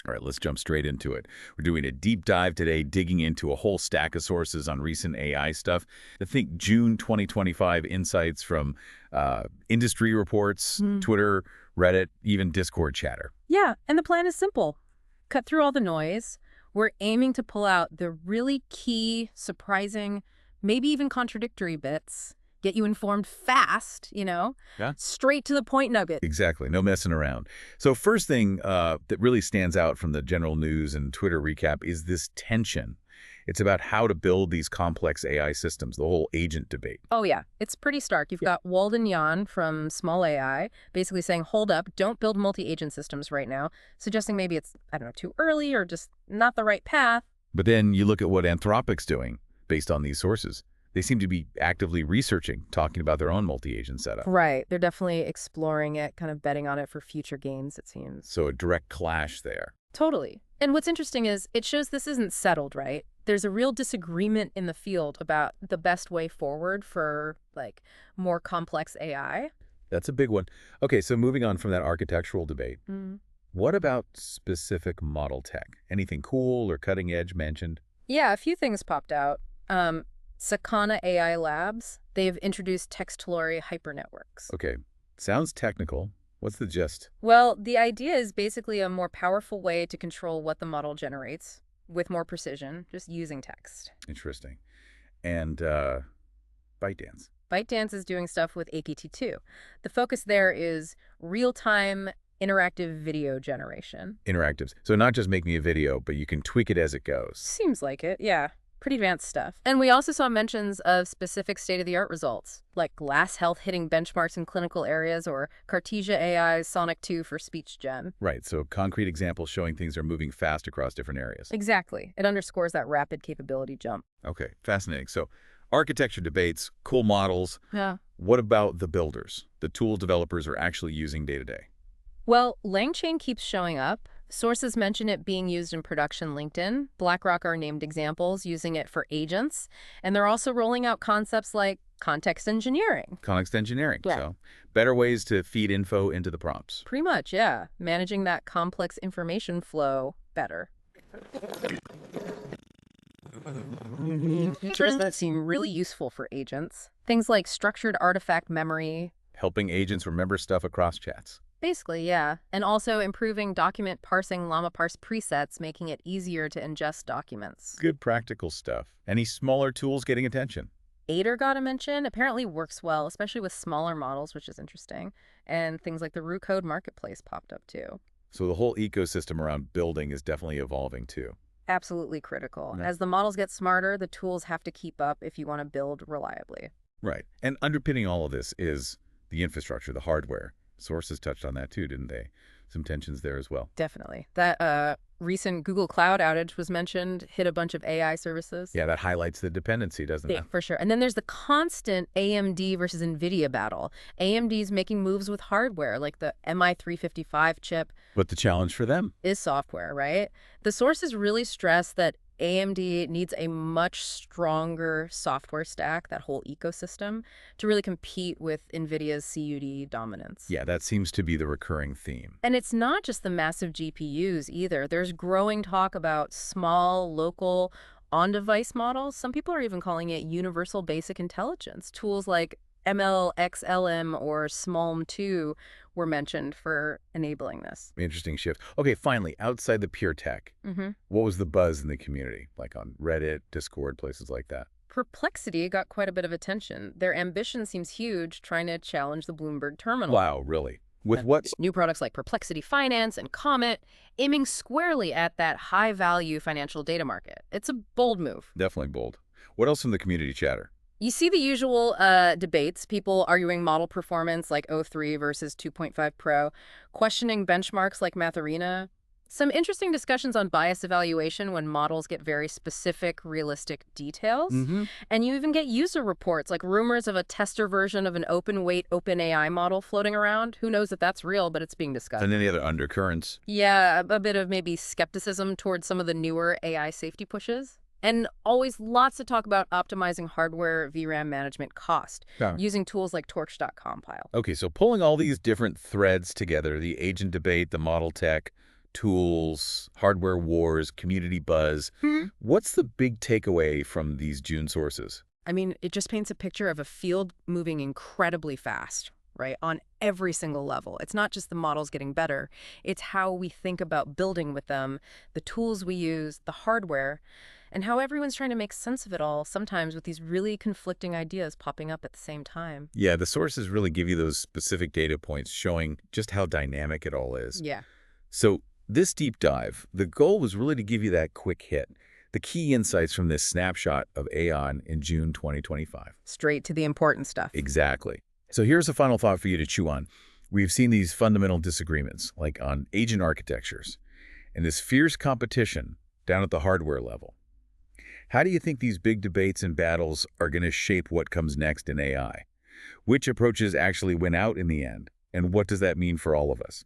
All right, let's jump straight into it. We're doing a deep dive today, digging into a whole stack of sources on recent AI stuff. I think June 2025 insights from industry reports, Twitter, Reddit, even Discord chatter. Yeah, and the plan is simple. Cut through all the noise. We're aiming to pull out the really key, surprising, maybe even contradictory bits. Get you informed fast, Yeah. straight to the point nugget. Exactly. No messing around. So first thing that really stands out from the general news and Twitter recap is this tension. It's about how to build these complex AI systems, the whole agent debate. Oh, yeah. It's pretty stark. You've got Walden Yan from Small AI basically saying, hold up, don't build multi-agent systems right now, suggesting maybe it's, I don't know, too early or just not the right path. But then you look at what Anthropic's doing based on these sources. They seem to be actively researching, talking about their own multi-agent setup. Right. They're definitely exploring it, kind of betting on it for future gains, it seems. So a direct clash there. Totally. And what's interesting is it shows this isn't settled, right? There's a real disagreement in the field about the best way forward for, like, more complex AI. That's a big one. Okay, so moving on from that architectural debate, what about specific model tech? Anything cool or cutting edge mentioned? Yeah, a few things popped out. Sakana AI Labs, they've introduced text-to-lorry hypernetworks. Okay, sounds technical. What's the gist? Well, the idea is basically a more powerful way to control what the model generates with more precision, just using text. Interesting. And ByteDance. ByteDance is doing stuff with APT2. The focus there is real-time interactive video generation. Interactives. So not just make me a video, but you can tweak it as it goes. Seems like it, yeah. Pretty advanced stuff. And we also saw mentions of specific state-of-the-art results, like Glass Health hitting benchmarks in clinical areas or Cartesia AI's Sonic 2 for speech gen. Right, so concrete examples showing things are moving fast across different areas. Exactly. It underscores that rapid capability jump. Okay, fascinating. So architecture debates, cool models. Yeah. What about the builders, the tool developers are actually using day to day? Well, LangChain keeps showing up. Sources mention it being used in production LinkedIn. BlackRock are named examples using it for agents. And they're also rolling out concepts like context engineering. Context engineering. Yeah. So better ways to feed info into the prompts. Pretty much, yeah. Managing that complex information flow better. Features that seem really useful for agents. Things like structured artifact memory. Helping agents remember stuff across chats. Basically, yeah. And also improving document parsing llama parse presets, making it easier to ingest documents. Good practical stuff. Any smaller tools getting attention? Aider got a mention. Apparently works well, especially with smaller models, which is interesting. And things like the RuCode Marketplace popped up too. So the whole ecosystem around building is definitely evolving too. Absolutely critical. Yeah. As the models get smarter, the tools have to keep up if you want to build reliably. Right. And underpinning all of this is the infrastructure, the hardware. Sources touched on that too, didn't they? Some tensions there as well. Definitely. That recent Google Cloud outage was mentioned, hit a bunch of AI services. Yeah, that highlights the dependency, doesn't Yeah, it? for sure. And then there's the constant AMD versus NVIDIA battle. AMD's making moves with hardware, like the MI355 chip But the challenge for them? is software, right? The sources really stress that AMD needs a much stronger software stack, that whole ecosystem, to really compete with NVIDIA's CUD dominance. Yeah, that seems to be the recurring theme. And it's not just the massive GPUs either. There's growing talk about small, local, on-device models. Some people are even calling it universal basic intelligence. Tools like MLXLM or SMALM2 were mentioned for enabling this. Interesting shift. Okay, finally, outside the pure tech, what was the buzz in the community, like on Reddit, Discord, places like that? Perplexity got quite a bit of attention. Their ambition seems huge, trying to challenge the Bloomberg terminal. Wow, really? With what? New products like Perplexity Finance and Comet, aiming squarely at that high-value financial data market. It's a bold move. Definitely bold. What else in the community chatter? You see the usual debates, people arguing model performance like O3 versus 2.5 Pro, questioning benchmarks like Matharina. Some interesting discussions on bias evaluation when models get very specific, realistic details. And you even get user reports, like rumors of a tester version of an open-weight OpenAI model floating around. Who knows if that's real, but it's being discussed. And any other undercurrents? Yeah, a bit of maybe skepticism towards some of the newer AI safety pushes. And always lots of talk about optimizing hardware VRAM management cost, using tools like torch.compile. Okay, so pulling all these different threads together, the agent debate, the model tech, tools, hardware wars, community buzz. What's the big takeaway from these June sources? I mean, it just paints a picture of a field moving incredibly fast, right, on every single level. It's not just the models getting better. It's how we think about building with them, the tools we use, the hardware, and how everyone's trying to make sense of it all, sometimes with these really conflicting ideas popping up at the same time. Yeah, the sources really give you those specific data points showing just how dynamic it all is. Yeah. So this deep dive, the goal was really to give you that quick hit, the key insights from this snapshot of AI in June 2025. Straight to the important stuff. Exactly. So here's a final thought for you to chew on. We've seen these fundamental disagreements, like on agent architectures, and this fierce competition down at the hardware level. How do you think these big debates and battles are going to shape what comes next in AI? Which approaches actually win out in the end? And what does that mean for all of us?